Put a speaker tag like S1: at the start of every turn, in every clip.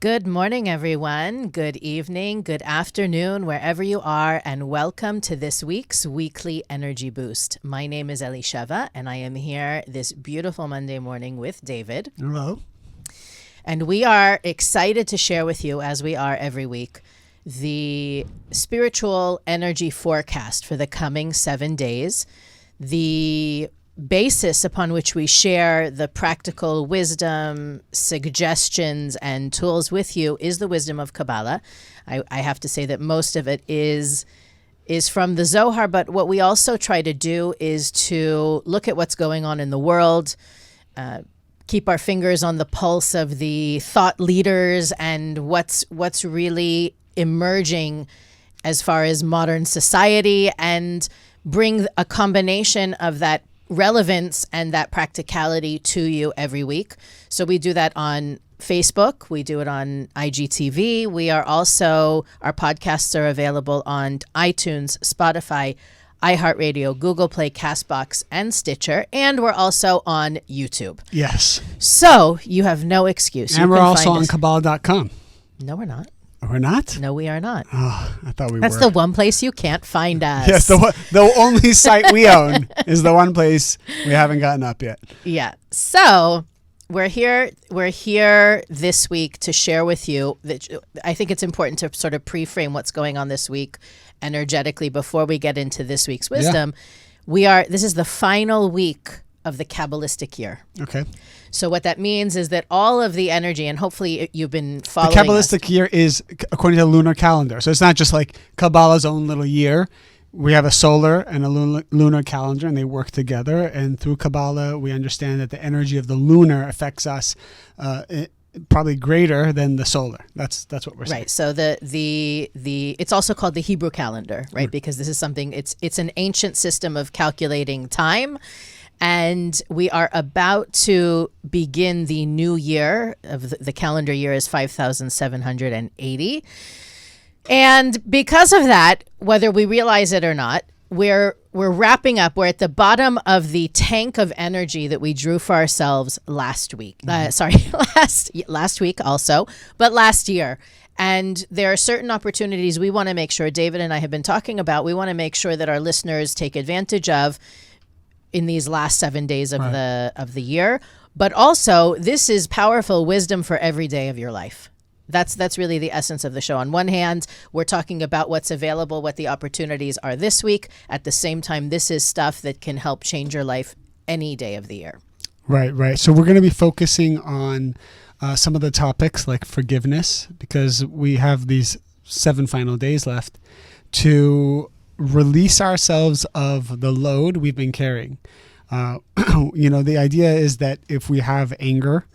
S1: Good morning, everyone. Good evening, good afternoon, wherever you are, and welcome to this week's Weekly Energy Boost. My name is Elisheva, and I am here this beautiful Monday morning with David.
S2: Hello.
S1: And we are excited to share with you, as we are every week, the spiritual energy forecast for the coming 7 days, the basis upon which we share the practical wisdom, suggestions, and tools with you is the wisdom of Kabbalah. I have to say that most of it is from the Zohar, but what we also try to do is to look at what's going on in the world, keep our fingers on the pulse of the thought leaders and what's really emerging as far as modern society, and bring a combination of that relevance and that practicality to you every week. So we do that on Facebook. We do it on IGTV. Our podcasts are available on iTunes, Spotify, iHeartRadio, Google Play, Castbox, and Stitcher. And we're also on YouTube.
S2: Yes.
S1: So you have no excuse.
S2: And we're also on Kabbalah.com.
S1: No, we're not.
S2: We're not?
S1: No, we are not.
S2: Oh, I thought we were.
S1: That's the one place you can't find us.
S2: Yes, the only site we own is the one place we haven't gotten up yet.
S1: Yeah. So we're here this week to share with you that I think it's important to sort of pre-frame what's going on this week energetically before we get into this week's wisdom. Yeah. This is the final week of the Kabbalistic year.
S2: Okay.
S1: So what that means is that all of the energy, and hopefully you've been following
S2: the Kabbalistic year is according to the lunar calendar. So it's not just like Kabbalah's own little year. We have a solar and a lunar calendar, and they work together. And through Kabbalah, we understand that the energy of the lunar affects us probably greater than the solar. That's what we're saying.
S1: Right. So the it's also called the Hebrew calendar, right? Because this is something, it's an ancient system of calculating time. And we are about to begin the new year of the calendar year is 5,780. And because of that, whether we realize it or not, we're wrapping up. We're at the bottom of the tank of energy that we drew for ourselves last week. Last week also, but last year. And there are certain opportunities we want to make sure, David and I have been talking about, we want to make sure that our listeners take advantage of in these last 7 days of the year. But also, this is powerful wisdom for every day of your life. That's really the essence of the show. On one hand, we're talking about what's available, what the opportunities are this week. At the same time, this is stuff that can help change your life any day of the year.
S2: Right. So we're going to be focusing on some of the topics like forgiveness, because we have these 7 final days left to release ourselves of the load we've been carrying. The idea is that if we have anger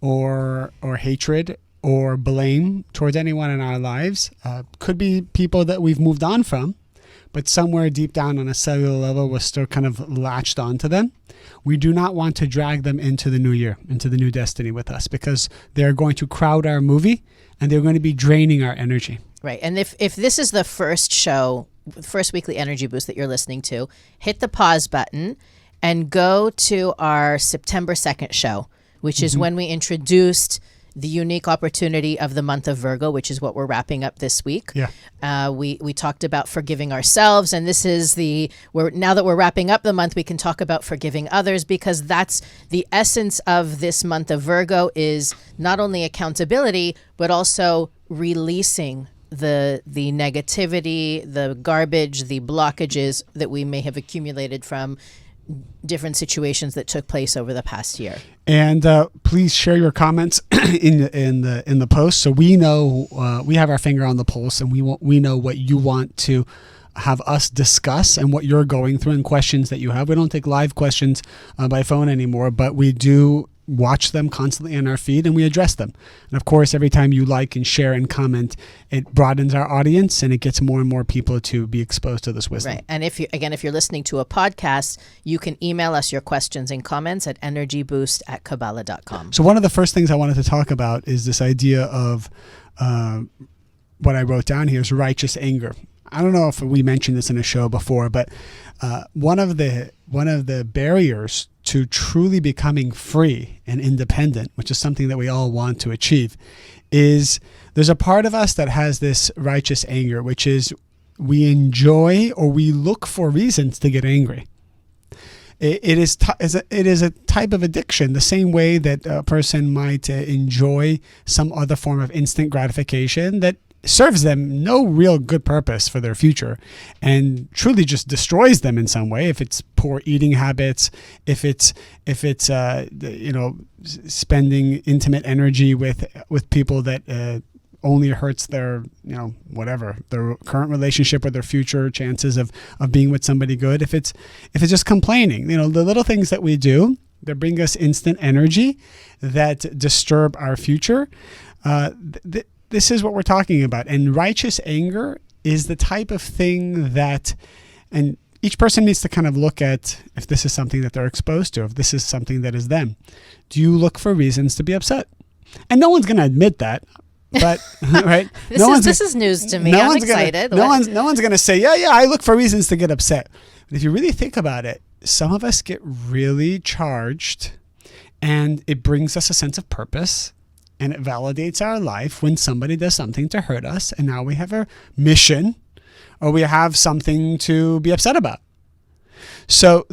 S2: or hatred or blame towards anyone in our lives, could be people that we've moved on from, but somewhere deep down on a cellular level, we're still kind of latched onto them. We do not want to drag them into the new year, into the new destiny with us, because they're going to crowd our movie and they're going to be draining our energy.
S1: Right. And if this is the first weekly energy boost that you're listening to, hit the pause button and go to our September 2nd show, which is when we introduced the unique opportunity of the month of Virgo, which is what we're wrapping up this week.
S2: Yeah.
S1: We talked about forgiving ourselves, and this is now that we're wrapping up the month, we can talk about forgiving others, because that's the essence of this month of Virgo, is not only accountability, but also releasing the negativity, the garbage, the blockages that we may have accumulated from different situations that took place over the past year.
S2: And please share your comments in the post, so we know we have our finger on the pulse, and we know what you want to have us discuss and what you're going through and questions that you have. We don't take live questions by phone anymore, but we do watch them constantly in our feed and we address them. And of course, every time you like and share and comment, it broadens our audience and it gets more and more people to be exposed to this wisdom.
S1: Right. And if you're listening to a podcast, you can email us your questions and comments at energyboost@kabbalah.com.
S2: So one of the first things I wanted to talk about is this idea of what I wrote down here is righteous anger. I don't know if we mentioned this in a show before, but one of the barriers to truly becoming free and independent, which is something that we all want to achieve, is there's a part of us that has this righteous anger, which is we enjoy or we look for reasons to get angry. It is a type of addiction, the same way that a person might enjoy some other form of instant gratification that serves them no real good purpose for their future and truly just destroys them in some way. If it's poor eating habits, if it's spending intimate energy with people that only hurts their their current relationship or their future chances of being with somebody good. If it's just complaining, the little things that we do that bring us instant energy that disturb our future. This is what we're talking about. And righteous anger is the type of thing that, and each person needs to kind of look at if this is something that they're exposed to, if this is something that is them. Do you look for reasons to be upset? And no one's going to admit that. But right,
S1: this is news to me. I'm excited.
S2: No one's going to say, yeah, I look for reasons to get upset. But if you really think about it, some of us get really charged, and it brings us a sense of purpose, and it validates our life when somebody does something to hurt us, and now we have a mission, or we have something to be upset about. So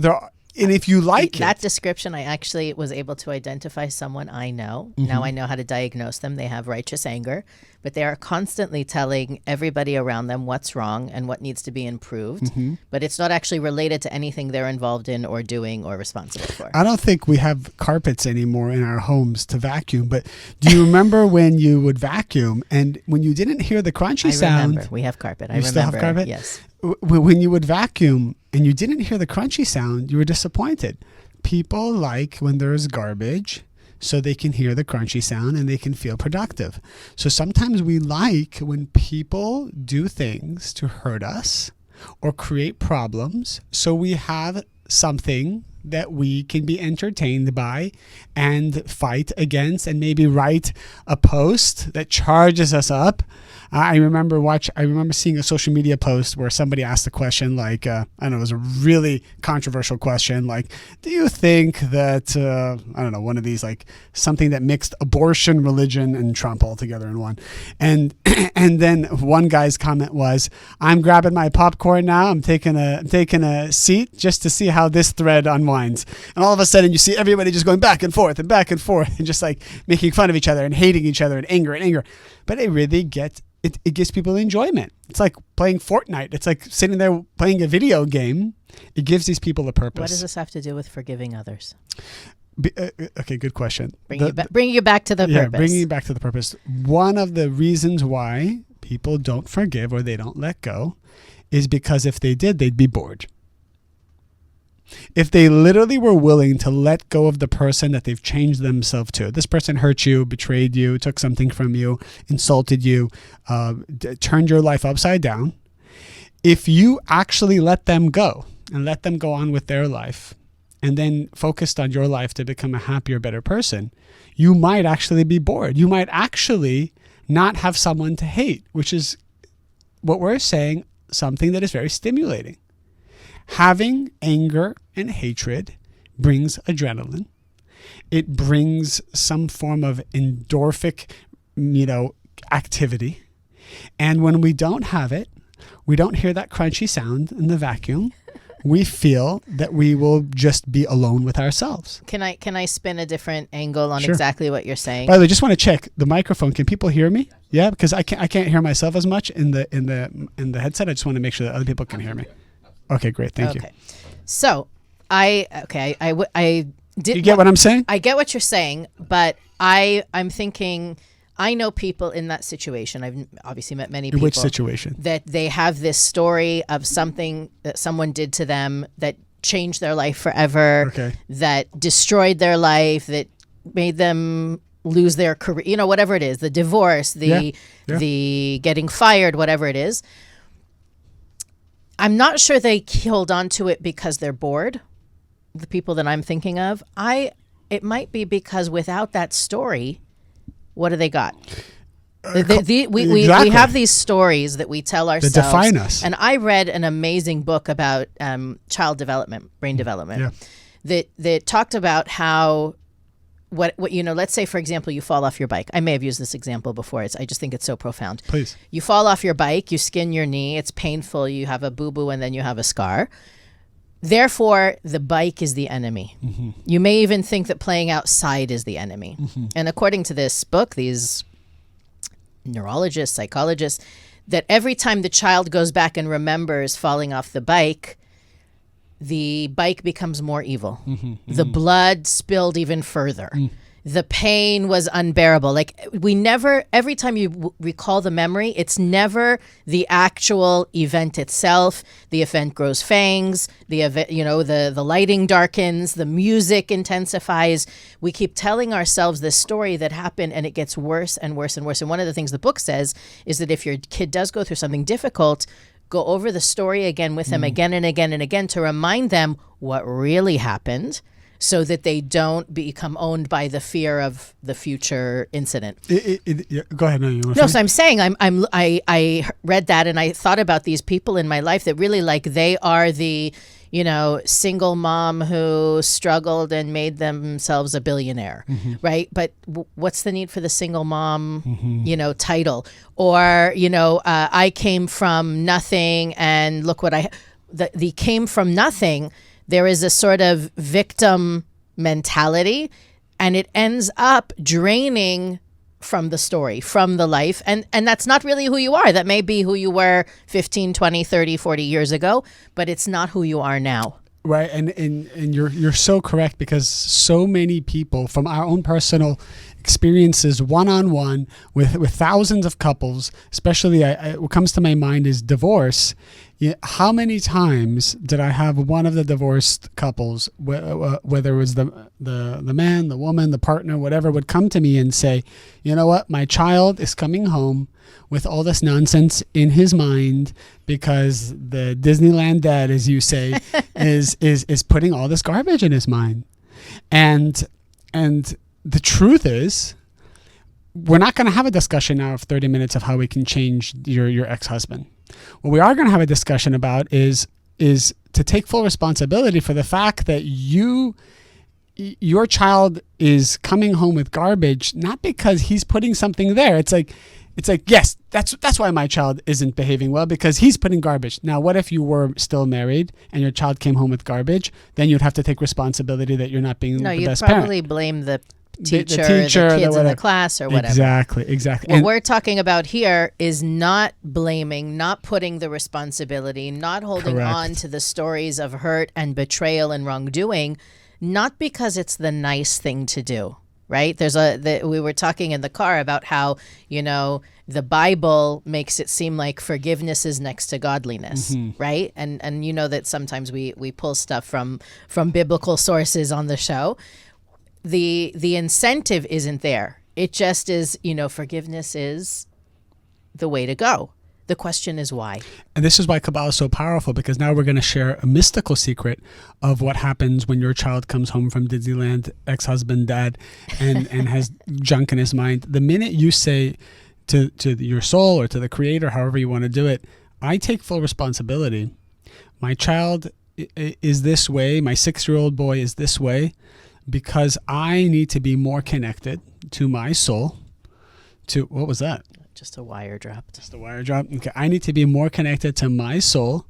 S2: and if you like
S1: that description, I actually was able to identify someone I know.
S2: Mm-hmm.
S1: Now I know how to diagnose them. They have righteous anger, but they are constantly telling everybody around them what's wrong and what needs to be improved.
S2: Mm-hmm.
S1: But it's not actually related to anything they're involved in or doing or responsible for.
S2: I don't think we have carpets anymore in our homes to vacuum, but do you remember when you would vacuum and when you didn't hear the crunchy sound?
S1: I remember. We have carpet.
S2: You still have carpet?
S1: Yes.
S2: When you would vacuum and you didn't hear the crunchy sound, you were disappointed. People like when there's garbage so they can hear the crunchy sound and they can feel productive. So sometimes we like when people do things to hurt us or create problems so we have something that we can be entertained by and fight against and maybe write a post that charges us up. I remember seeing a social media post where somebody asked a question like, I don't know, it was a really controversial question. Like, do you think that, one of these, like something that mixed abortion, religion, and Trump all together in one. And then one guy's comment was, I'm grabbing my popcorn now. I'm taking a seat just to see how this thread unwinds. And all of a sudden you see everybody just going back and forth and just like making fun of each other and hating each other and anger. But it really it gives people enjoyment. It's like playing Fortnite. It's like sitting there playing a video game. It gives these people a purpose.
S1: What does this have to do with forgiving others?
S2: Okay, good question.
S1: Bringing you back to the purpose.
S2: Yeah, bringing you back to the purpose. One of the reasons why people don't forgive or they don't let go is because if they did, they'd be bored. If they literally were willing to let go of the person that they've changed themselves to, this person hurt you, betrayed you, took something from you, insulted you, turned your life upside down. If you actually let them go and let them go on with their life and then focused on your life to become a happier, better person, you might actually be bored. You might actually not have someone to hate, which is what we're saying, something that is very stimulating. Having anger and hatred brings adrenaline. It brings some form of endorphic, activity. And when we don't have it, we don't hear that crunchy sound in the vacuum. We feel that we will just be alone with ourselves.
S1: Can I spin a different angle on
S2: Sure.
S1: exactly what you're saying?
S2: By the way, just want to check the microphone. Can people hear me? Yeah, because I can't hear myself as much in the headset. I just want to make sure that other people can hear me. Okay, great. Thank you.
S1: So, I did.
S2: You get what I'm saying?
S1: I get what you're saying, but I'm thinking, I know people in that situation. I've obviously met many people.
S2: In which situation?
S1: That they have this story of something that someone did to them that changed their life forever,
S2: Okay.
S1: that destroyed their life, that made them lose their career, whatever it is, the divorce, the getting fired, whatever it is. I'm not sure they hold on to it because they're bored. The people that I'm thinking of, it might be because without that story, what do they got? We have these stories that we tell ourselves
S2: that define us.
S1: And I read an amazing book about child development, brain development.
S2: Yeah.
S1: that talked about how what let's say, for example, you fall off your bike. I may have used this example before. I just think it's so profound.
S2: Please.
S1: You fall off your bike, you skin your knee, it's painful, you have a boo-boo, and then you have a scar. Therefore, the bike is the enemy. Mm-hmm. You may even think that playing outside is the enemy. Mm-hmm. And according to this book, these neurologists, psychologists, that every time the child goes back and remembers falling off the bike becomes more evil. Mm-hmm, mm-hmm. The blood spilled even further. Mm. The pain was unbearable. Like, every time you recall the memory, it's never the actual event itself. The event grows fangs. The event, the lighting darkens. The music intensifies. We keep telling ourselves this story that happened, and it gets worse and worse and worse. And one of the things the book says is that if your kid does go through something difficult, go over the story again with them again and again and again to remind them what really happened, so that they don't become owned by the fear of the future incident.
S2: Go ahead.
S1: No, so I'm saying I read that and I thought about these people in my life that really, like, they are the single mom who struggled and made themselves a billionaire, mm-hmm. right? But what's the need for the single mom, mm-hmm. Title? Or, I came from nothing and look what the came from nothing. There is a sort of victim mentality, and it ends up draining from the story, from the life. And that's not really who you are. That may be who you were 15, 20, 30, 40 years ago, but it's not who you are now.
S2: Right. And you're so correct, because so many people, from our own personal experiences one-on-one with thousands of couples, especially what comes to my mind is divorce. How many times did I have one of the divorced couples, whether it was the man, the woman, the partner, whatever, would come to me and say, you know what, my child is coming home with all this nonsense in his mind because the Disneyland dad, as you say, is putting all this garbage in his mind. And the truth is, we're not going to have a discussion now of 30 minutes of how we can change your ex-husband. What we are going to have a discussion about is to take full responsibility for the fact that your child is coming home with garbage, not because he's putting something there. It's like, yes, that's why my child isn't behaving well, because he's putting garbage. Now, what if you were still married and your child came home with garbage? Then you'd have to take responsibility that you're not being the best parent.
S1: No, you'd probably blame the teacher, the kids in the class, or whatever.
S2: Exactly.
S1: What we're talking about here is not blaming, not putting the responsibility, not holding on to the stories of hurt and betrayal and wrongdoing, not because it's the nice thing to do. Right? We were talking in the car about how, the Bible makes it seem like forgiveness is next to godliness, mm-hmm. right? And that sometimes we pull stuff from biblical sources on the show. The incentive isn't there. It just is, forgiveness is the way to go. The question is why.
S2: And this is why Kabbalah is so powerful, because now we're going to share a mystical secret of what happens when your child comes home from Disneyland, ex-husband, dad, and has junk in his mind. The minute you say to your soul or to the creator, however you want to do it, I take full responsibility. My child is this way. My 6-year-old boy is this way because I need to be more connected to my soul. What was that?
S1: Just a wire dropped.
S2: Okay. I need to be more connected to my soul,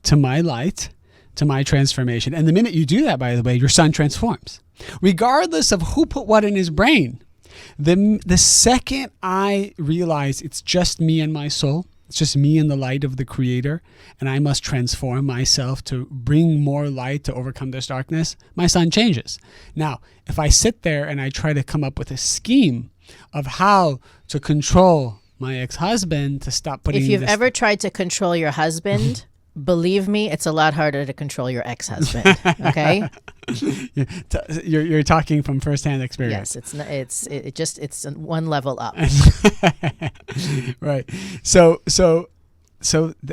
S2: to my light, to my transformation. And the minute you do that, by the way, your son transforms. Regardless of who put what in his brain. The second I realize it's just me and my soul, it's just me and the light of the creator, and I must transform myself to bring more light to overcome this darkness, my son changes. Now, if I sit there and I try to come up with a scheme of how to control my ex-husband to stop putting
S1: If you've ever tried to control your husband, believe me, it's a lot harder to control your ex-husband. Okay?
S2: You're talking from firsthand experience.
S1: Yes, it's one level up.
S2: Right. So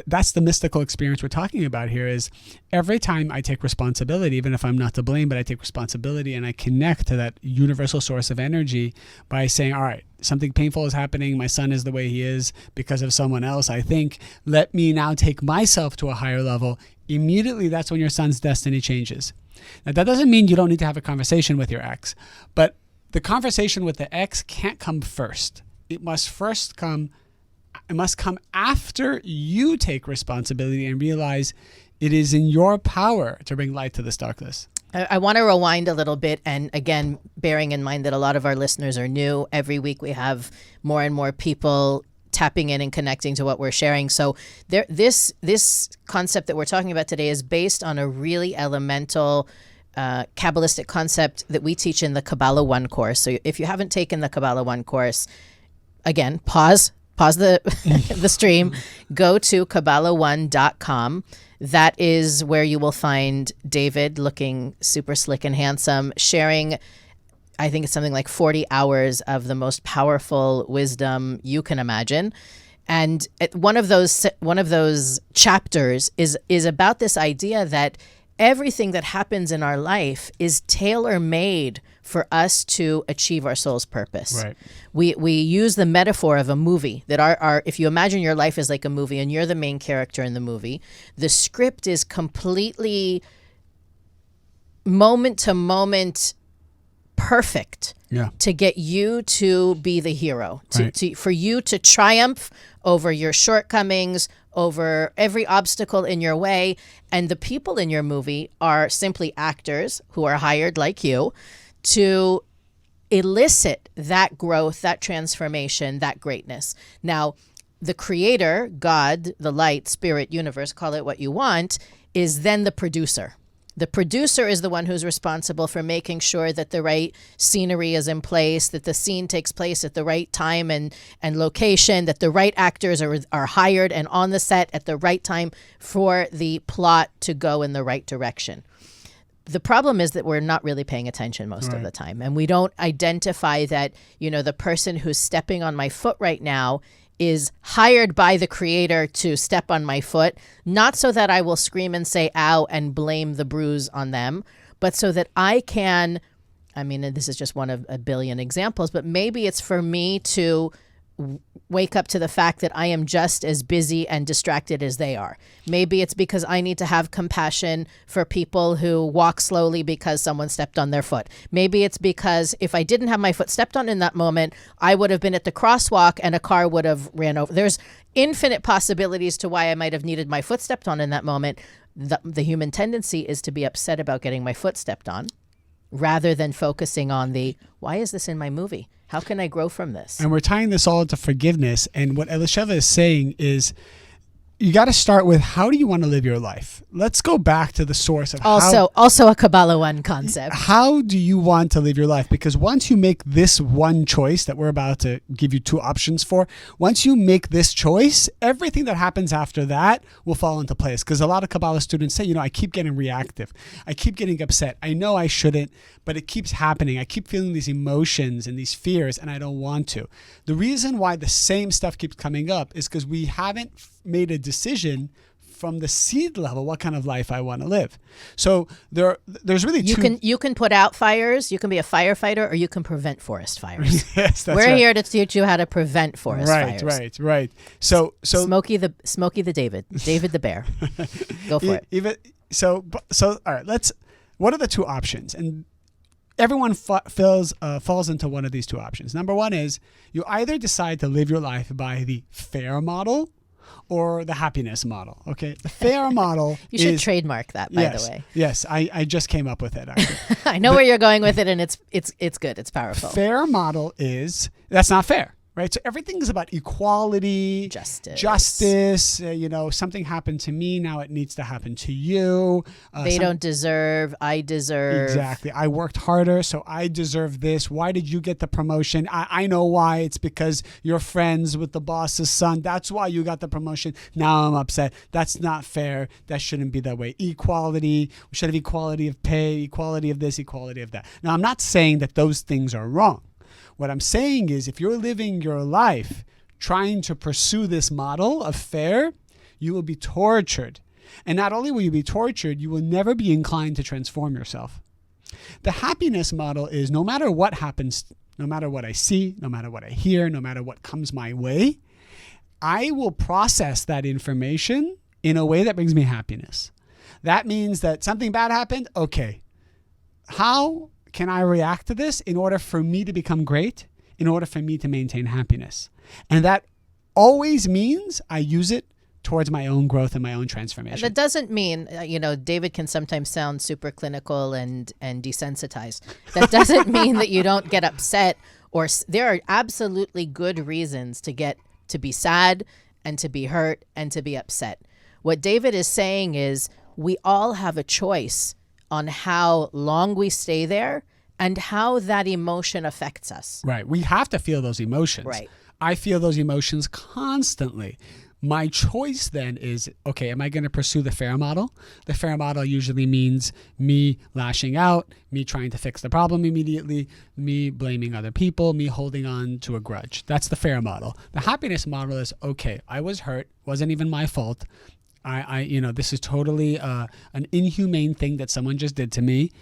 S2: that's the mystical experience we're talking about here. Is every time I take responsibility, even if I'm not to blame, but I take responsibility and I connect to that universal source of energy by saying, all right, something painful is happening. My son is the way he is because of someone else. I think, let me now take myself to a higher level. Immediately, that's when your son's destiny changes. Now, that doesn't mean you don't need to have a conversation with your ex, but the conversation with the ex can't come first. It must come after you take responsibility and realize it is in your power to bring light to this darkness.
S1: I want to rewind a little bit. And again, bearing in mind that a lot of our listeners are new, every week we have more and more people tapping in and connecting to what we're sharing. So this concept that we're talking about today is based on a really elemental Kabbalistic concept that we teach in the Kabbalah 1 course. So if you haven't taken the Kabbalah 1 course, again, pause the the stream, go to Kabbalah1.com. That is where you will find David, looking super slick and handsome, sharing, I think it's something like 40 hours of the most powerful wisdom you can imagine. And one of those chapters is about this idea that everything that happens in our life is tailor-made for us to achieve our soul's purpose.
S2: Right.
S1: We use the metaphor of a movie, that our if you imagine your life is like a movie and you're the main character in the movie, the script is completely moment to moment perfect to get you to be the hero, for you to triumph over your shortcomings, over every obstacle in your way. And the people in your movie are simply actors who are hired like you to elicit that growth, that transformation, that greatness. Now, the creator, God, the light, spirit, universe, call it what you want, is then the producer. The producer is the one who's responsible for making sure that the right scenery is in place, that the scene takes place at the right time and location, that the right actors are hired and on the set at the right time for the plot to go in the right direction. The problem is that we're not really paying attention most of the time, and we don't identify that, the person who's stepping on my foot right now is hired by the creator to step on my foot, not so that I will scream and say ow and blame the bruise on them, but so that I can, and this is just one of a billion examples, but maybe it's for me to wake up to the fact that I am just as busy and distracted as they are. Maybe it's because I need to have compassion for people who walk slowly because someone stepped on their foot. Maybe it's because if I didn't have my foot stepped on in that moment, I would have been at the crosswalk and a car would have ran over. There's infinite possibilities to why I might have needed my foot stepped on in that moment. The human tendency is to be upset about getting my foot stepped on, rather than focusing on why is this in my movie? How can I grow from this?
S2: And we're tying this all into forgiveness. And what Elisheva is saying is, you got to start with, how do you want to live your life? Let's go back to the source of
S1: also a Kabbalah 1 concept.
S2: How do you want to live your life? Because once you make this one choice that we're about to give you two options for, once you make this choice, everything that happens after that will fall into place. Because a lot of Kabbalah students say, I keep getting reactive. I keep getting upset. I know I shouldn't, but it keeps happening. I keep feeling these emotions and these fears, and I don't want to. The reason why the same stuff keeps coming up is because we haven't made a decision from the seed level what kind of life I want to live. So there's really
S1: you can put out fires, you can be a firefighter, or you can prevent forest fires.
S2: Yes, that's
S1: We're here to teach you how to prevent forest fires.
S2: Right. So
S1: Smokey the David the bear. Go for it.
S2: So all right, what are the two options? And everyone falls into one of these two options. Number one is, you either decide to live your life by the fair model or the happiness model. Okay, the fair model
S1: you should trademark that, by the way.
S2: Yes, I just came up with it, actually.
S1: I know where you're going with it, and it's good. It's powerful.
S2: Fair model that's not fair. Right, so everything is about equality, justice. Something happened to me, now it needs to happen to you.
S1: They don't deserve, I deserve.
S2: Exactly. I worked harder, so I deserve this. Why did you get the promotion? I know why. It's because you're friends with the boss's son. That's why you got the promotion. Now I'm upset. That's not fair. That shouldn't be that way. Equality. We should have equality of pay, equality of this, equality of that. Now, I'm not saying that those things are wrong. What I'm saying is, if you're living your life trying to pursue this model of fair, you will be tortured. And not only will you be tortured, you will never be inclined to transform yourself. The happiness model is, no matter what happens, no matter what I see, no matter what I hear, no matter what comes my way, I will process that information in a way that brings me happiness. That means that something bad happened. Okay, how can I react to this in order for me to become great, in order for me to maintain happiness? And that always means I use it towards my own growth and my own transformation.
S1: That doesn't mean, David can sometimes sound super clinical and desensitized. That doesn't mean that you don't get upset, or there are absolutely good reasons to be sad and to be hurt and to be upset. What David is saying is we all have a choice on how long we stay there and how that emotion affects us.
S2: Right. We have to feel those emotions.
S1: Right.
S2: I feel those emotions constantly. My choice then is, okay, am I going to pursue the FAIR model? The FAIR model usually means me lashing out, me trying to fix the problem immediately, me blaming other people, me holding on to a grudge. That's the FAIR model. The happiness model is, okay, I was hurt, wasn't even my fault. This is totally an inhumane thing that someone just did to me.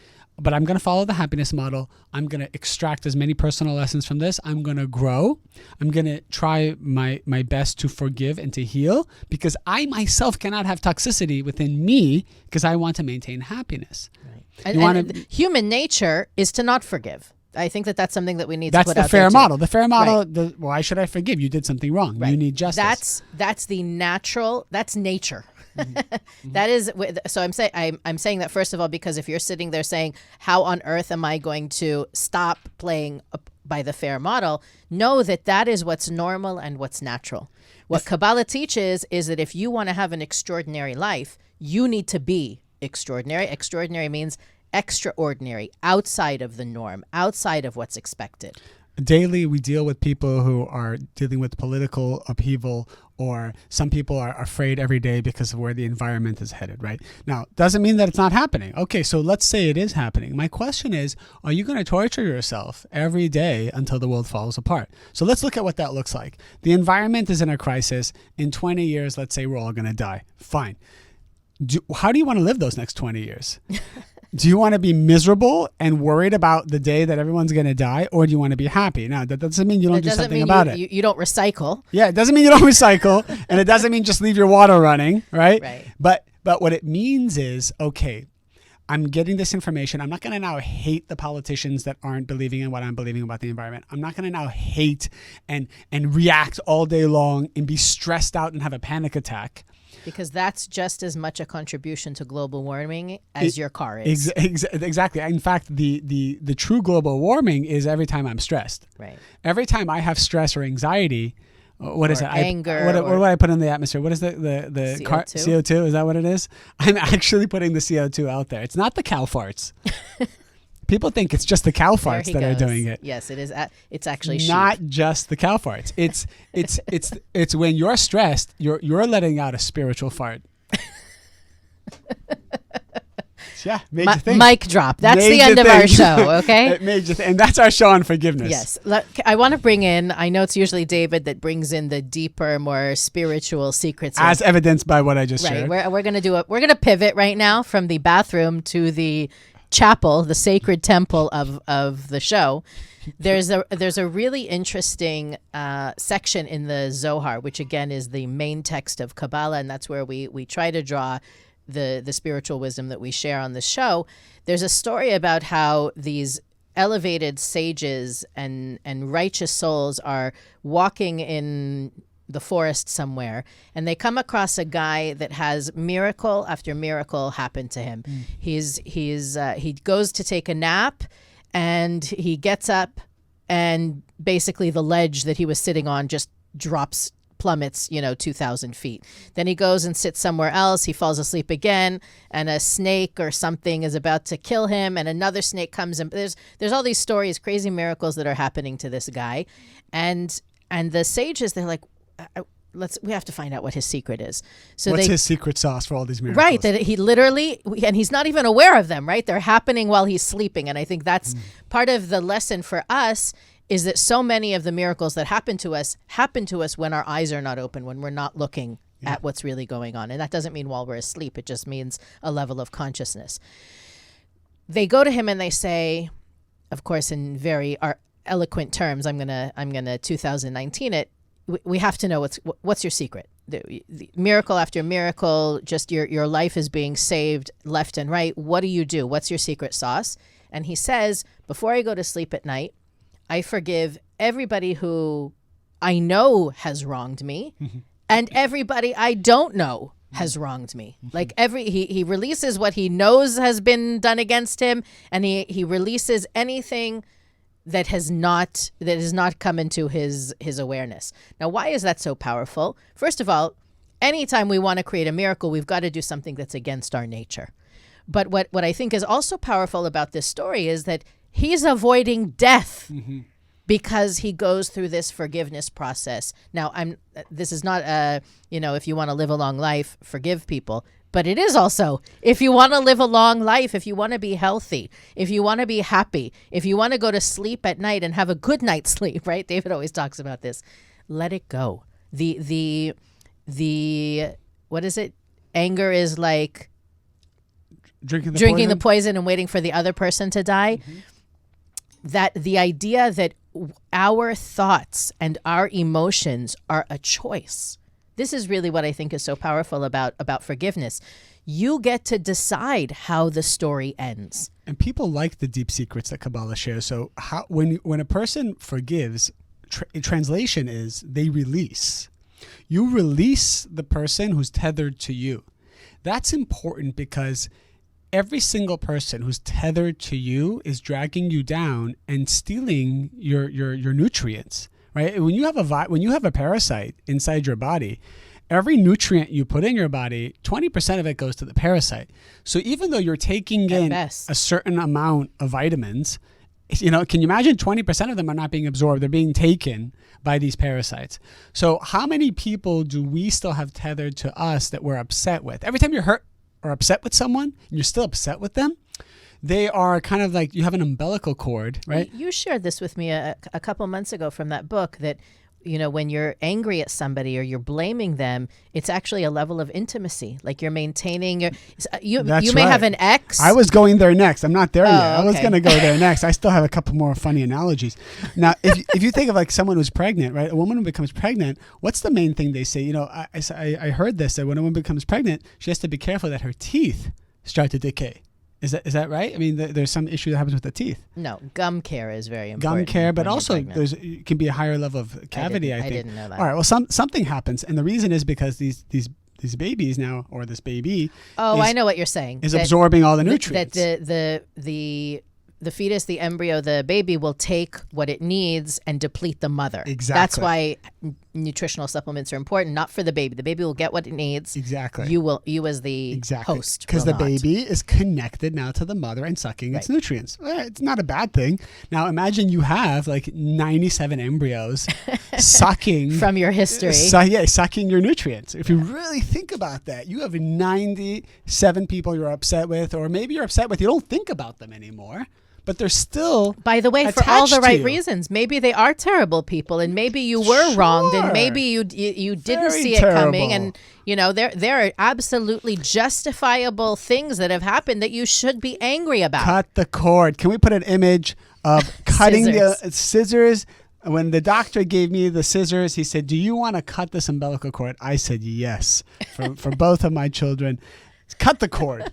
S2: But I'm going to follow the happiness model. I'm going to extract as many personal lessons from this. I'm going to grow. I'm going to try my best to forgive and to heal, because I myself cannot have toxicity within me because I want to maintain happiness.
S1: Right. And human nature is to not forgive. I think that's something that we need to put out there.
S2: That's the FAIR model. The FAIR model,
S1: right.
S2: Why should I forgive? You did something wrong. Right. You need justice.
S1: That's the natural, that's nature.
S2: Mm-hmm.
S1: That is, so I'm saying that first of all, because if you're sitting there saying, how on earth am I going to stop playing by the FAIR model? Know that is what's normal and what's natural. What Kabbalah teaches is that if you want to have an extraordinary life, you need to be extraordinary. Extraordinary means extraordinary, outside of the norm, outside of what's expected.
S2: Daily, we deal with people who are dealing with political upheaval, or some people are afraid every day because of where the environment is headed, right? Now, doesn't mean that it's not happening. Okay, so let's say it is happening. My question is, are you going to torture yourself every day until the world falls apart? So let's look at what that looks like. The environment is in a crisis. In 20 years, let's say we're all going to die. Fine. How do you want to live those next 20 years? Do you want to be miserable and worried about the day that everyone's going to die, or do you want to be happy? Now, that doesn't mean you don't do something about it.
S1: You don't recycle.
S2: Yeah, it doesn't mean you don't recycle, and it doesn't mean just leave your water running, right?
S1: Right.
S2: But what it means is, okay, I'm getting this information. I'm not going to now hate the politicians that aren't believing in what I'm believing about the environment. I'm not going to now hate and react all day long and be stressed out and have a panic attack.
S1: Because that's just as much a contribution to global warming as your car is.
S2: Exactly. In fact, the true global warming is every time I'm stressed.
S1: Right.
S2: Every time I have stress or anxiety, what is it?
S1: Anger.
S2: What do I put in the atmosphere? What is the
S1: CO2?
S2: CO2? Is that what it is? I'm actually putting the CO2 out there. It's not the cow farts. People think it's just the cow farts that are doing it.
S1: Yes, it is. It's actually
S2: not
S1: sheep.
S2: just the cow farts. It's when you're stressed, you're letting out a spiritual fart. Yeah, made you think.
S1: Mic drop. That's the end of our show, okay?
S2: It made you and that's our show on forgiveness.
S1: Yes. Look, I want to bring in, I know it's usually David that brings in the deeper, more spiritual secrets.
S2: As evidenced by what I just
S1: shared.
S2: Right.
S1: We're going to pivot right now from the bathroom to the chapel, the sacred temple of the show. There's a really interesting section in the Zohar, which again is the main text of Kabbalah, and that's where we try to draw the spiritual wisdom that we share on the show. There's a story about how these elevated sages and righteous souls are walking in the forest somewhere, and they come across a guy that has miracle after miracle happen to him. He goes to take a nap, and he gets up, and basically the ledge that he was sitting on just plummets 2,000 feet. Then he goes and sits somewhere else. He falls asleep again, and a snake or something is about to kill him, and another snake comes in. There's all these stories, crazy miracles that are happening to this guy, and the sages, they're like, we have to find out what his secret is. So
S2: what's his secret sauce for all these miracles?
S1: Right, that he literally, and he's not even aware of them, right? They're happening while he's sleeping. And I think that's part of the lesson for us, is that so many of the miracles that happen to us when our eyes are not open, when we're not looking at what's really going on. And that doesn't mean while we're asleep. It just means a level of consciousness. They go to him and they say, of course, in very eloquent terms, I'm gonna 2019 it. We have to know what's your secret. The miracle after miracle, just your life is being saved left and right. What do you do? What's your secret sauce? And he says, before I go to sleep at night, I forgive everybody who I know has wronged me and everybody I don't know has wronged me. Like he releases what he knows has been done against him, and he releases anything that has not come into his awareness. Now, why is that so powerful? First of all, anytime we want to create a miracle, we've got to do something that's against our nature. But what I think is also powerful about this story is that he's avoiding death because he goes through this forgiveness process. Now, this is not if you want to live a long life, forgive people. But it is also, if you want to live a long life, if you want to be healthy, if you want to be happy, if you want to go to sleep at night and have a good night's sleep, right? David always talks about this. Let it go. The what is it? Anger is like drinking the poison and waiting for the other person to die. That the idea that our thoughts and our emotions are a choice. This is really what I think is so powerful about forgiveness. You get to decide how the story ends.
S2: And people like the deep secrets that Kabbalah shares. So when a person forgives, translation is they release. You release the person who's tethered to you. That's important because every single person who's tethered to you is dragging you down and stealing your nutrients. Right? When you have a parasite inside your body, every nutrient you put in your body, 20% of it goes to the parasite. So even though you're taking in a certain amount of vitamins, can you imagine 20% of them are not being absorbed? They're being taken by these parasites. So how many people do we still have tethered to us that we're upset with? Every time you're hurt or upset with someone and you're still upset with them, they are kind of like you have an umbilical cord, right?
S1: You shared this with me a couple months ago from that book that, when you're angry at somebody or you're blaming them, it's actually a level of intimacy. Like you're maintaining you may have an ex.
S2: I was going there next. I'm not there yet. I was
S1: okay.
S2: going to go there next. I still have a couple more funny analogies. Now, if you think of like someone who's pregnant, right? A woman who becomes pregnant, what's the main thing they say? I heard this, that when a woman becomes pregnant, she has to be careful that her teeth start to decay. Is that right? I mean, there's some issue that happens with the teeth.
S1: No, gum care is very important.
S2: Gum care, but also it can be a higher level of cavity, I think.
S1: I didn't know that.
S2: All right, well, something happens, and the reason is because these babies now, or this baby.
S1: Oh, I know what you're saying.
S2: Is absorbing all the nutrients.
S1: That the fetus, the embryo, the baby will take what it needs and deplete the mother.
S2: Exactly.
S1: That's why nutritional supplements are important, not for the baby. The baby will get what it needs.
S2: Exactly.
S1: You as the host.
S2: Because the baby is connected now to the mother and sucking its nutrients. It's not a bad thing. Now imagine you have like 97 embryos sucking.
S1: From your history.
S2: Sucking your nutrients. If you really think about that, you have 97 people you're upset with, or maybe you're upset with, you don't think about them anymore. But they're still,
S1: by the way, for all the right reasons. Maybe they are terrible people, and maybe you were wronged, and maybe you didn't see it coming, and there are absolutely justifiable things that have happened that you should be angry about.
S2: Cut the cord. Can we put an image of cutting the scissors? When the doctor gave me the scissors, he said, "Do you want to cut this umbilical cord?" I said, "Yes," for both of my children. Cut the cord.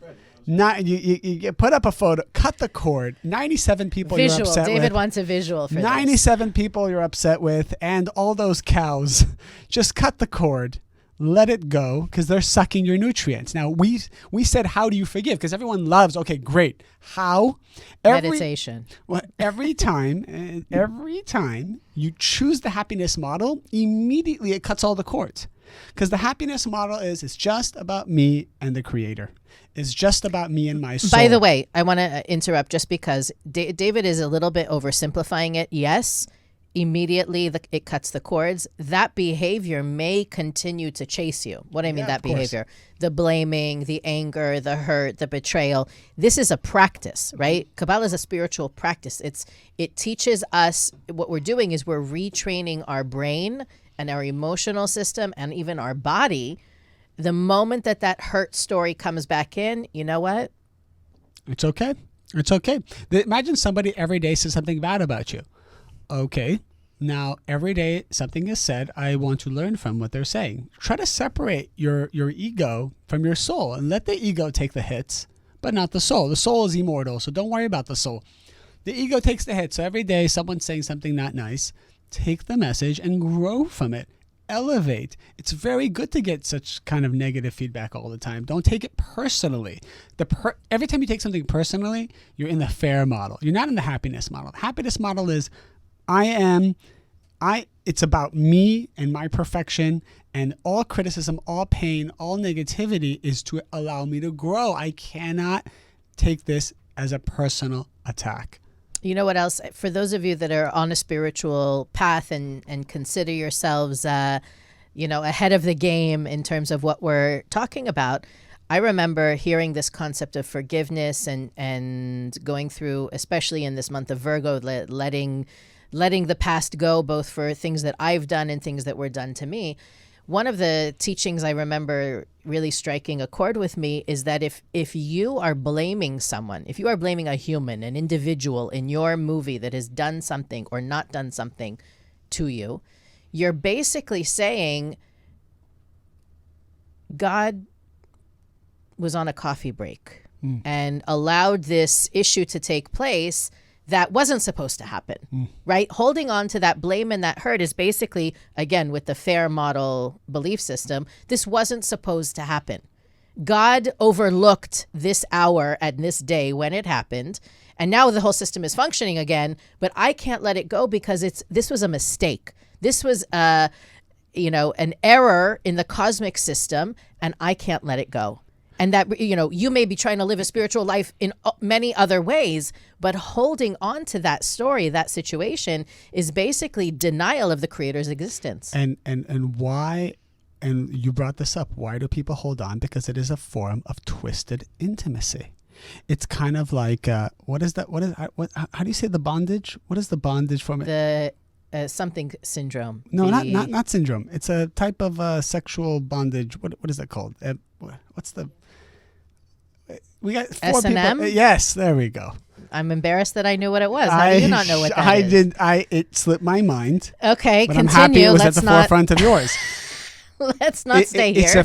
S2: You put up a photo, cut the cord. 97 people you're upset with.
S1: David wants a visual for
S2: 97 people you're upset with, and all those cows. Just cut the cord. Let it go, because they're sucking your nutrients. Now, we said, how do you forgive? Because everyone loves, okay, great. How?
S1: Meditation.
S2: Every time you choose the happiness model, immediately it cuts all the cords. Because the happiness model it's just about me and the Creator. It's just about me and my soul.
S1: By the way, I want to interrupt just because David is a little bit oversimplifying it. Yes, immediately it cuts the cords. That behavior may continue to chase you. What do I mean that behavior? The blaming, the anger, the hurt, the betrayal. This is a practice, right? Kabbalah is a spiritual practice. It teaches us, what we're doing is we're retraining our brain and our emotional system and even our body. The moment that hurt story comes back in, you know what?
S2: It's okay. It's okay. Imagine somebody every day says something bad about you. Okay. Now, every day something is said, I want to learn from what they're saying. Try to separate your ego from your soul and let the ego take the hits, but not the soul. The soul is immortal, so don't worry about the soul. The ego takes the hit. So every day someone's saying something not nice, take the message and grow from it. Elevate. It's very good to get such kind of negative feedback all the time. Don't take it personally. Every time you take something personally, you're in the fair model. You're not in the happiness model. The happiness model is it's about me and my perfection, and all criticism, all pain, all negativity is to allow me to grow. I cannot take this as a personal attack.
S1: You know what else? For those of you that are on a spiritual path and consider yourselves, ahead of the game in terms of what we're talking about, I remember hearing this concept of forgiveness and going through, especially in this month of Virgo, letting the past go, both for things that I've done and things that were done to me. One of the teachings I remember really striking a chord with me is that if you are blaming someone, if you are blaming a human, an individual in your movie that has done something or not done something to you, you're basically saying God was on a coffee break and allowed this issue to take place that wasn't supposed to happen, right? Holding on to that blame and that hurt is basically, again, with the fair model belief system, this wasn't supposed to happen. God overlooked this hour and this day when it happened, and now the whole system is functioning again, but I can't let it go because this was a mistake. This was an error in the cosmic system, and I can't let it go. And that, you may be trying to live a spiritual life in many other ways, but holding on to that story, that situation, is basically denial of the Creator's existence.
S2: And why, and you brought this up, why do people hold on? Because it is a form of twisted intimacy. It's kind of like, how do you say the bondage? What is the bondage from it?
S1: The something syndrome.
S2: No, not syndrome. It's a type of sexual bondage. What is that called? What's the... We got 4
S1: S&M?
S2: people. Yes, there we go.
S1: I'm embarrassed that I knew what it was. How do you not know what that is?
S2: It slipped my mind.
S1: Okay,
S2: but
S1: continue.
S2: I'm happy it was at the forefront of yours.
S1: Let's not stay here.
S2: It's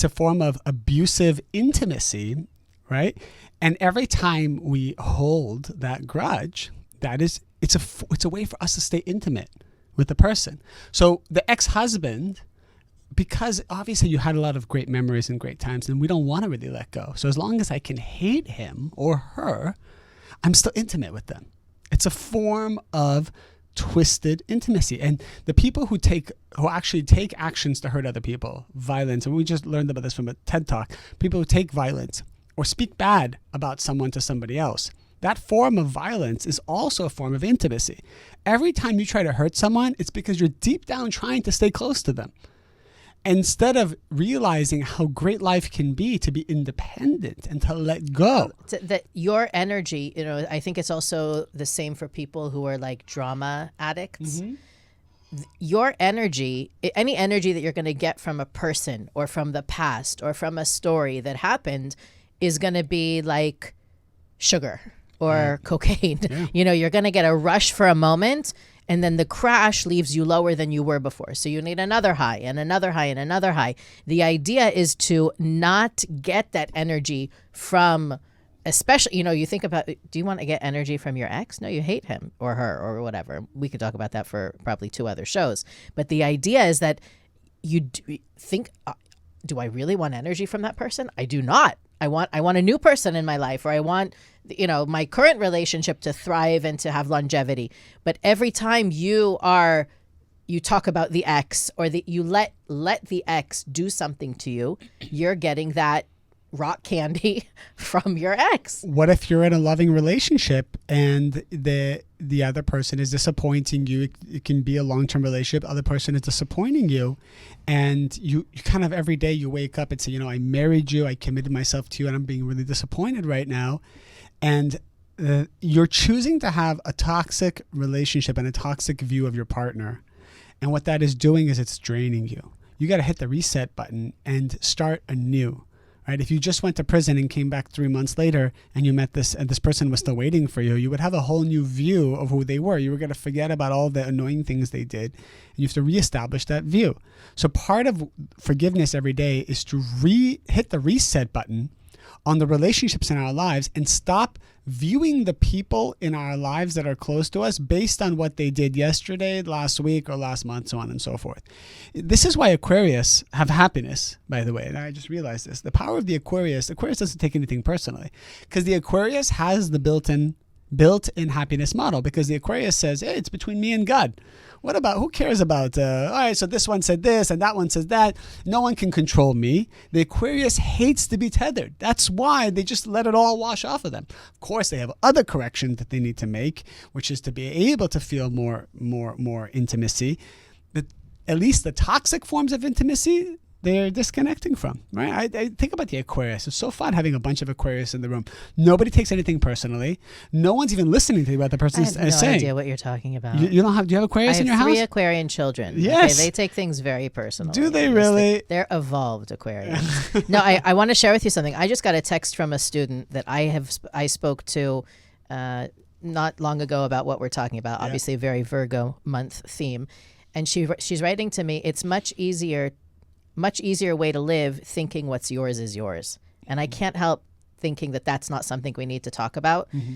S2: a form of abusive intimacy, right? And every time we hold that grudge, it's a way for us to stay intimate with the person. So the ex-husband, because obviously you had a lot of great memories and great times, and we don't want to really let go. So as long as I can hate him or her, I'm still intimate with them. It's a form of twisted intimacy. And the people who actually take actions to hurt other people, violence, and we just learned about this from a TED Talk, people who take violence or speak bad about someone to somebody else, that form of violence is also a form of intimacy. Every time you try to hurt someone, it's because you're deep down trying to stay close to them. Instead of realizing how great life can be to be independent and to let go.
S1: That your energy, I think it's also the same for people who are like drama addicts. Mm-hmm. Your energy, any energy that you're going to get from a person or from the past or from a story that happened is going to be like sugar or cocaine. Yeah. You're going to get a rush for a moment, and then the crash leaves you lower than you were before. So you need another high and another high and another high. The idea is to not get that energy from, especially, you think about, do you want to get energy from your ex? No, you hate him or her or whatever. We could talk about that for probably 2 other shows. But the idea is that you think, do I really want energy from that person? I do not. I want a new person in my life, or I want, my current relationship to thrive and to have longevity. But every time you talk about the ex, or you let the ex do something to you, you're getting that rock candy from your ex.
S2: What if you're in a loving relationship and the other person is disappointing you? It can be a long-term relationship. The other person is disappointing you, and you kind of every day you wake up and say, I married you, I committed myself to you, and I'm being really disappointed right now. And you're choosing to have a toxic relationship and a toxic view of your partner. And what that is doing is it's draining you. You got to hit the reset button and start anew. Right? If you just went to prison and came back 3 months later and you met this, and this person was still waiting for you, you would have a whole new view of who they were. You were going to forget about all the annoying things they did, and you have to reestablish that view. So part of forgiveness every day is to hit the reset button on the relationships in our lives and stop viewing the people in our lives that are close to us based on what they did yesterday, last week, or last month, so on and so forth. This is why Aquarius have happiness, by the way. And I just realized this. The power of the Aquarius doesn't take anything personally, because the Aquarius has the built-in happiness model, because the Aquarius says, hey, it's between me and God. What about, who cares about, all right, so this one said this and that one says that. No one can control me. The Aquarius hates to be tethered. That's why they just let it all wash off of them. Of course, they have other corrections that they need to make, which is to be able to feel more intimacy. But at least the toxic forms of intimacy, they're disconnecting from, right? I think about the Aquarius. It's so fun having a bunch of Aquarius in the room. Nobody takes anything personally. No one's even listening to what the person is saying.
S1: I have no idea what you're talking about.
S2: You don't have? Do you have Aquarius in your house?
S1: I have 3 Aquarian children.
S2: Yes.
S1: Okay, they take things very personally.
S2: Do they really?
S1: They're evolved Aquarians. No, I want to share with you something. I just got a text from a student that I spoke to not long ago about what we're talking about. Yeah. Obviously, a very Virgo month theme, and she's writing to me. It's much easier way to live thinking what's yours is yours. And I can't help thinking that that's not something we need to talk about. Mm-hmm.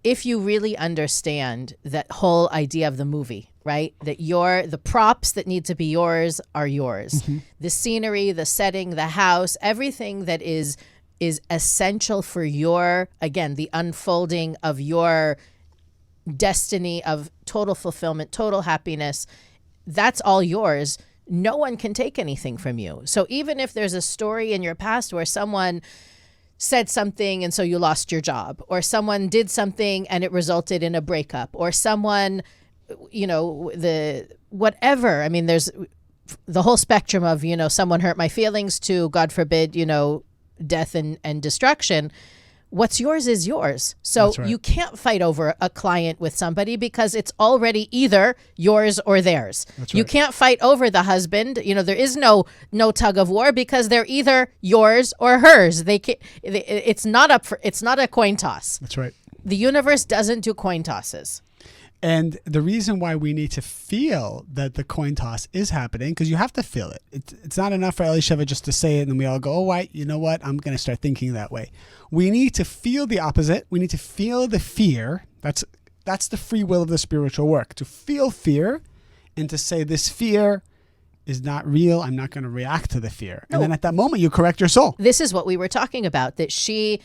S1: If you really understand that whole idea of the movie, right? That the props that need to be yours are yours. Mm-hmm. The scenery, the setting, the house, everything that is essential for the unfolding of your destiny of total fulfillment, total happiness, that's all yours. No one can take anything from you. So even if there's a story in your past where someone said something and so you lost your job, or someone did something and it resulted in a breakup, or someone, whatever. I mean, there's the whole spectrum of, someone hurt my feelings to, God forbid, death and destruction. What's yours is yours. So right. You can't fight over a client with somebody because it's already either yours or theirs. That's right. You can't fight over the husband. There is no tug of war because they're either yours or hers. It's not a coin toss.
S2: That's right.
S1: The universe doesn't do coin tosses.
S2: And the reason why we need to feel that the coin toss is happening, because you have to feel it. It's not enough for Elisheva just to say it and then we all go, oh, right, you know what? I'm going to start thinking that way. We need to feel the opposite. We need to feel the fear. That's the free will of the spiritual work, to feel fear and to say this fear is not real. I'm not going to react to the fear. And then at that moment, you correct your soul.
S1: This is what we were talking about, that she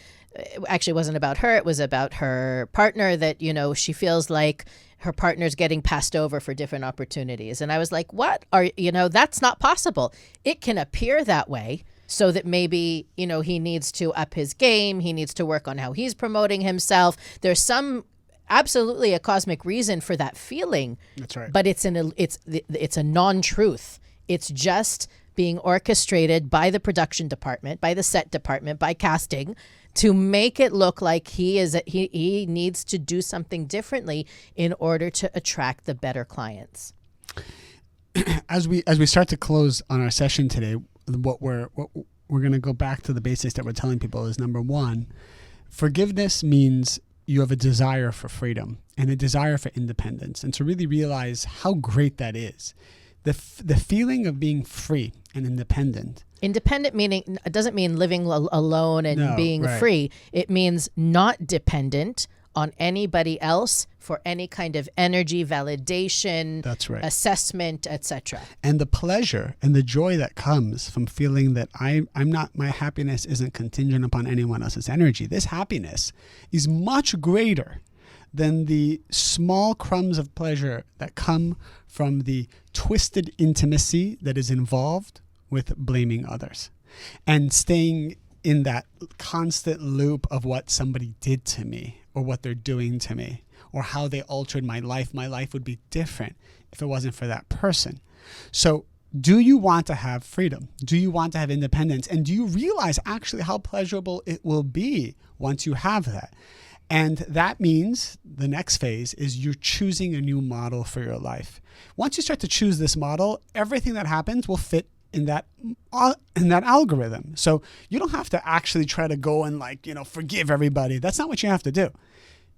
S1: actually wasn't about her. It was about her partner, that, she feels like her partner's getting passed over for different opportunities. And I was like, that's not possible. It can appear that way, so that maybe, he needs to up his game. He needs to work on how he's promoting himself. There's absolutely a cosmic reason for that feeling.
S2: That's right.
S1: But it's a non-truth. It's just being orchestrated by the production department, by the set department, by casting, to make it look like he needs to do something differently in order to attract the better clients.
S2: As we start to close on our session today, what we're going to go back to the basics that we're telling people is, number one, forgiveness means you have a desire for freedom and a desire for independence, and to really realize how great that is. The feeling of being free and independent.
S1: Independent meaning, it doesn't mean living alone and being free. It means not dependent on anybody else for any kind of energy, validation,
S2: that's right,
S1: assessment, etc.
S2: And the pleasure and the joy that comes from feeling that my happiness isn't contingent upon anyone else's energy. This happiness is much greater than the small crumbs of pleasure that come from the twisted intimacy that is involved with blaming others and staying in that constant loop of what somebody did to me or what they're doing to me or how they altered my life. My life would be different if it wasn't for that person. So do you want to have freedom? Do you want to have independence? And do you realize actually how pleasurable it will be once you have that? And that means the next phase is you're choosing a new model for your life. Once you start to choose this model, everything that happens will fit in that algorithm. So you don't have to actually try to go and forgive everybody. That's not what you have to do.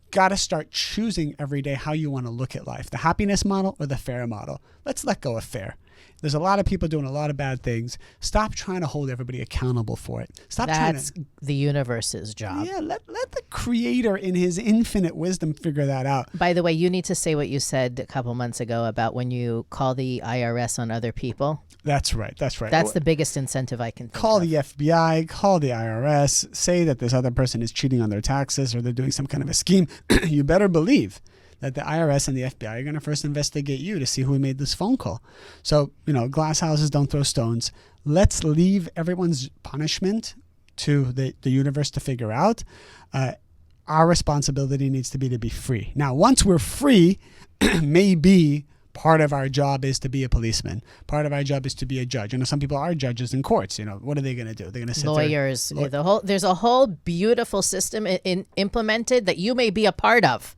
S2: Got to start choosing every day how you want to look at life, the happiness model or the fair model. Let's let go of fair. There's a lot of people doing a lot of bad things. Stop trying to hold everybody accountable for it. Stop
S1: That's
S2: trying to.
S1: the universe's job.
S2: Yeah, let the creator in his infinite wisdom figure that out.
S1: By the way, you need to say what you said a couple months ago about when you call the IRS on other people.
S2: That's right. That's right.
S1: That's the biggest incentive I can think
S2: Call
S1: of.
S2: the FBI, call the IRS, say that this other person is cheating on their taxes or they're doing some kind of a scheme. You better believe that the IRS and the FBI are going to first investigate you to see who made this phone call. So, glass houses don't throw stones. Let's leave everyone's punishment to the universe to figure out. Our responsibility needs to be free. Now, once we're free, maybe part of our job is to be a policeman. Part of our job is to be a judge. Some people are judges in courts. What are they going to do? They're going to sit
S1: Lawyers.
S2: there.
S1: There's a whole beautiful system implemented that you may be a part of.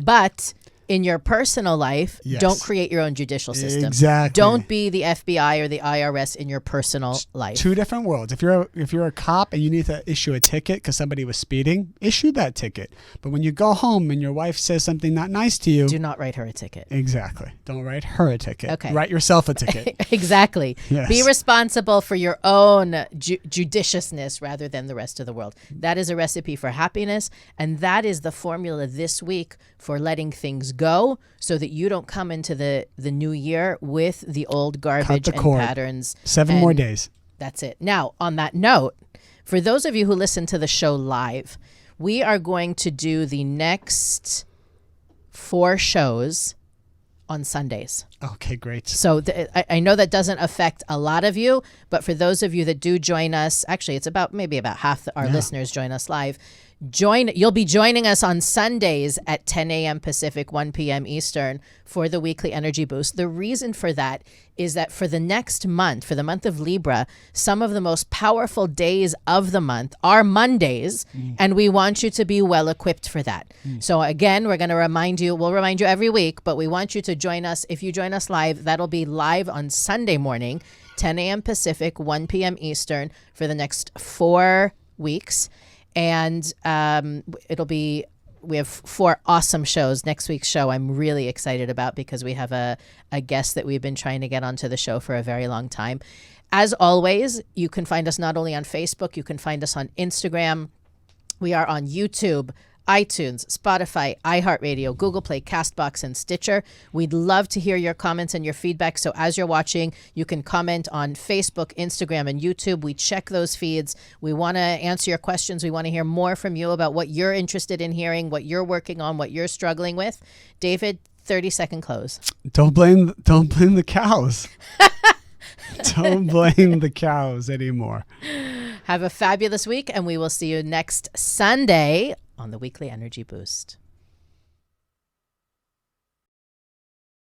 S1: But in your personal life,
S2: Yes.
S1: don't create your own judicial system.
S2: Exactly.
S1: Don't be the FBI or the IRS in your personal life.
S2: Two different worlds. If you're a cop and you need to issue a ticket because somebody was speeding, issue that ticket. But when you go home and your wife says something not nice to you,
S1: Do not write her a ticket.
S2: exactly. Don't write her a ticket.
S1: Okay.
S2: Write yourself a ticket.
S1: Exactly.
S2: Yes.
S1: Be responsible for your own judiciousness rather than the rest of the world. That is a recipe for happiness. And that is the formula this week for letting things go so that you don't come into the new year with the old garbage and
S2: cord.
S1: patterns.
S2: 7 more days.
S1: That's it. Now, on that note, for those of you who listen to the show live, we are going to do the next 4 shows on Sundays.
S2: Okay, great.
S1: So I know that doesn't affect a lot of you, but for those of you that do join us, actually it's maybe about half our listeners join us live. You'll be joining us on Sundays at 10 a.m. Pacific, 1 p.m. Eastern for the weekly energy boost. The reason for that is that for the next month, for the month of Libra, some of the most powerful days of the month are Mondays, and we want you to be well equipped for that. So again, we'll remind you every week, but we want you to join us. If you join us live, that'll be live on Sunday morning, 10 a.m. Pacific, 1 p.m. Eastern for the next 4 weeks. And we have 4 awesome shows. Next week's show I'm really excited about because we have a guest that we've been trying to get onto the show for a very long time. As always, you can find us not only on Facebook, you can find us on Instagram. We are on YouTube, iTunes, Spotify, iHeartRadio, Google Play, CastBox, and Stitcher. We'd love to hear your comments and your feedback. So as you're watching, you can comment on Facebook, Instagram, and YouTube. We check those feeds. We want to answer your questions. We want to hear more from you about what you're interested in hearing, what you're working on, what you're struggling with. David, 30-second close.
S2: Don't blame the cows. Don't blame the cows anymore.
S1: Have a fabulous week, and we will see you next Sunday on the Weekly Energy Boost.